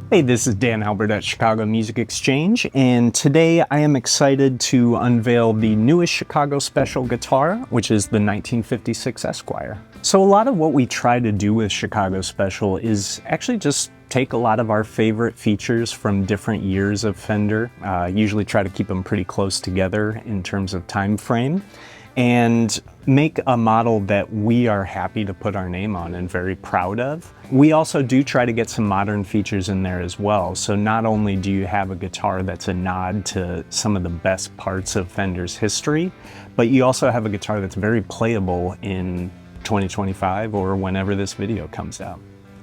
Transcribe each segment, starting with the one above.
Hey, this is Dan Albert at Chicago Music Exchange, and today I am excited to unveil the newest Chicago Special guitar, which is the 1956 Esquire. So a lot of what we try to do with Chicago Special is actually just take a lot of our favorite features from different years of Fender, usually try to keep them pretty close together in terms of time frame, and make a model that we are happy to put our name on and very proud of. We also do try to get some modern features in there as well. So not only do you have a guitar that's a nod to some of the best parts of Fender's history, but you also have a guitar that's very playable in 2025 or whenever this video comes out.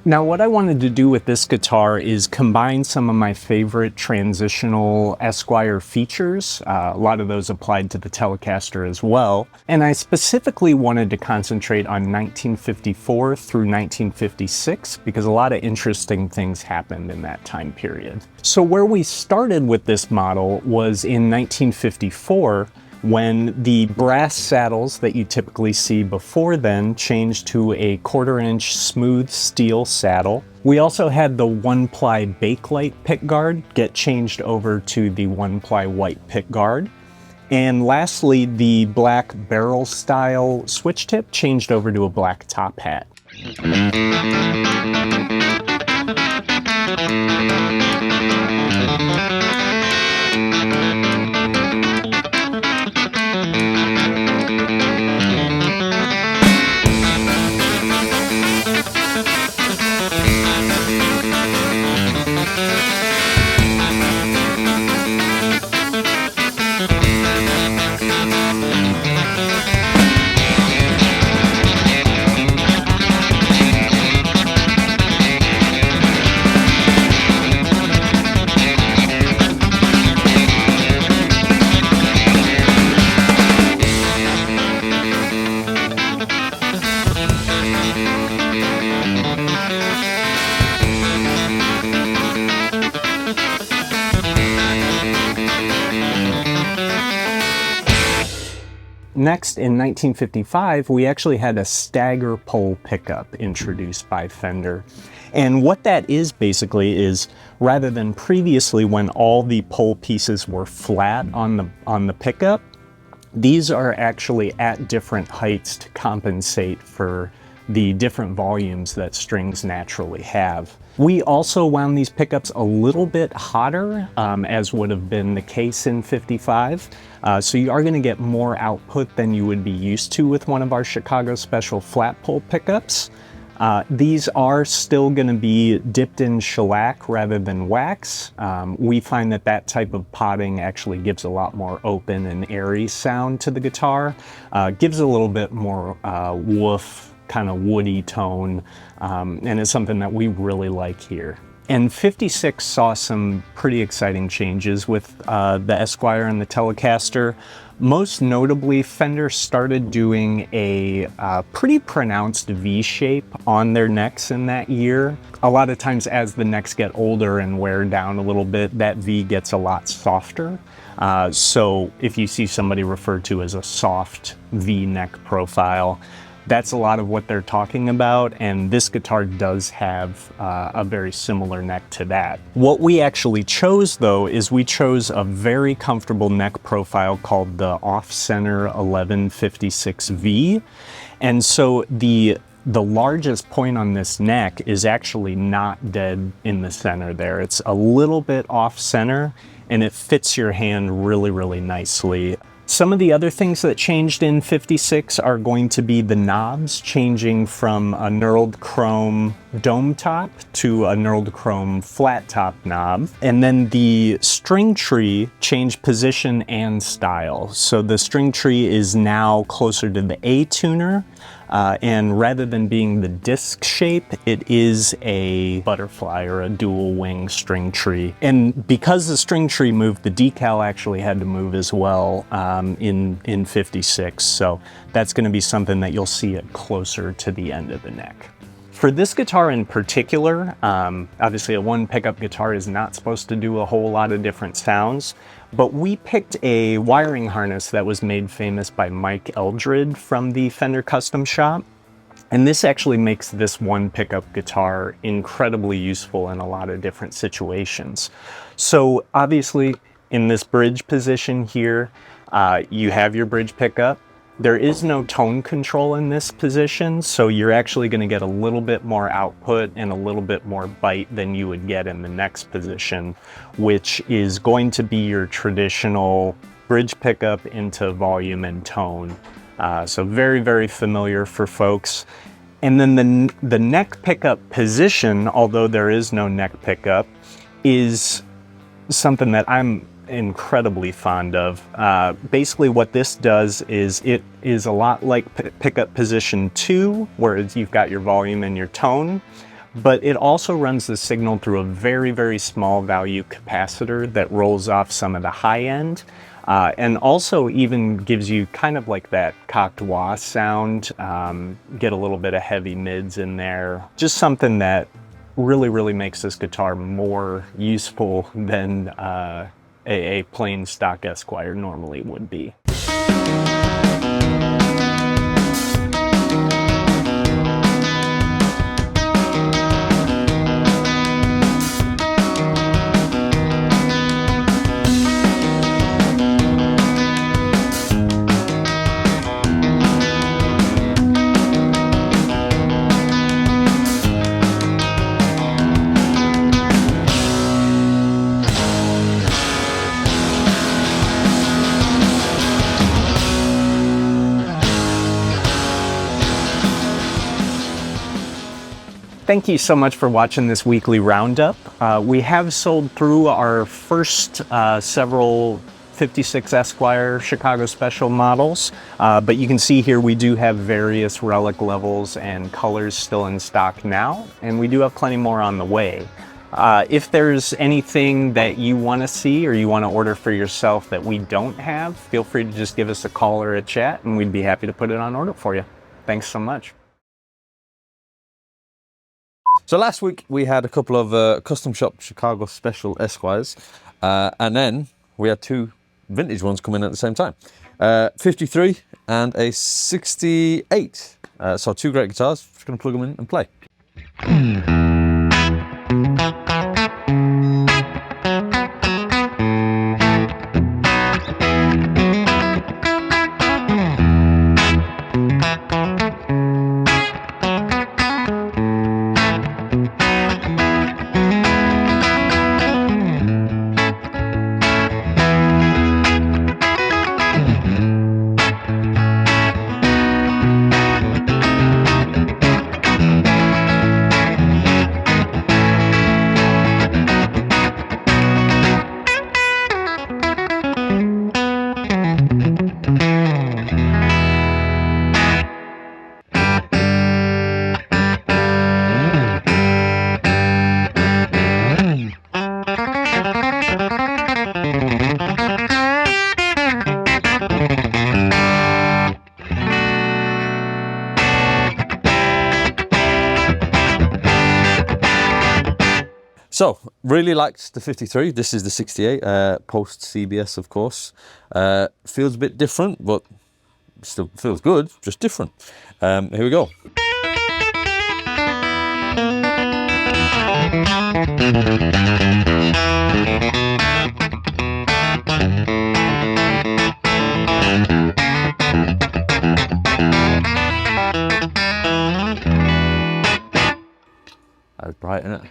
Now, what I wanted to do with this guitar is combine some of my favorite transitional Esquire features. A lot of those applied to the Telecaster as well. And I specifically wanted to concentrate on 1954 through 1956 because a lot of interesting things happened in that time period. So where we started with this model was in 1954, when the brass saddles that you typically see before then changed to a 1/4 inch smooth steel saddle. We also had the 1-ply Bakelite pickguard get changed over to the 1-ply white pickguard. And lastly, the black barrel style switch tip changed over to a black top hat. Next, in 1955, we actually had a stagger pole pickup introduced by Fender. And what that is basically is, rather than previously when all the pole pieces were flat on the pickup, these are actually at different heights to compensate for the different volumes that strings naturally have. We also wound these pickups a little bit hotter, as would have been the case in 55. So you are going to get more output than you would be used to with one of our Chicago Special flat pole pickups. These are still going to be dipped in shellac rather than wax. We find that that type of potting actually gives a lot more open and airy sound to the guitar. Gives a little bit more woof, kind of woody tone, and it's something that we really like here. And 56 saw some pretty exciting changes with the Esquire and the Telecaster. Most notably, Fender started doing a pretty pronounced V shape on their necks in that year. A lot of times as the necks get older and wear down a little bit, that V gets a lot softer. So if you see somebody referred to as a soft V neck profile, that's a lot of what they're talking about, and this guitar does have a very similar neck to that. What we actually chose, though, is we chose a very comfortable neck profile called the Off-Center 1156V, and so the largest point on this neck is actually not dead in the center there. It's a little bit off-center, and it fits your hand really, really nicely. Some of the other things that changed in 56 are going to be the knobs changing from a knurled chrome dome top to a knurled chrome flat top knob. And then the string tree changed position and style. So the string tree is now closer to the A tuner. And rather than being the disc shape, it is a butterfly or a dual wing string tree. And because the string tree moved, the decal actually had to move as well in 56. So that's going to be something that you'll see it closer to the end of the neck. For this guitar in particular, obviously a one pickup guitar is not supposed to do a whole lot of different sounds, but we picked a wiring harness that was made famous by Mike Eldred from the Fender Custom Shop. And this actually makes this one pickup guitar incredibly useful in a lot of different situations. So obviously in this bridge position here, you have your bridge pickup. There is no tone control in this position, so you're actually going to get a little bit more output and a little bit more bite than you would get in the next position, which is going to be your traditional bridge pickup into volume and tone. So very, very familiar for folks. And then the neck pickup position, although there is no neck pickup, is something that I'm incredibly fond of. Basically what this does is it is a lot like pickup position 2, where you've got your volume and your tone, but it also runs the signal through a very, very small value capacitor that rolls off some of the high end, and also even gives you kind of like that cocked wah sound, get a little bit of heavy mids in there, just something that really, really makes this guitar more useful than a plain stock Esquire normally would be. Thank you so much for watching this weekly roundup. We have sold through our first several 56 Esquire Chicago Special models, but you can see here we do have various relic levels and colors still in stock now, and we do have plenty more on the way. If there's anything that you want to see or you want to order for yourself that we don't have, feel free to just give us a call or a chat, and we'd be happy to put it on order for you. Thanks so much. So last week we had a couple of Custom Shop Chicago Special Esquires, and then we had two vintage ones come in at the same time. 53 and a 68. So two great guitars, just going to plug them in and play. So, really liked the 53. This is the 68, post CBS, of course. Feels a bit different, but still feels good, just different. Here we go. That's bright, isn't it?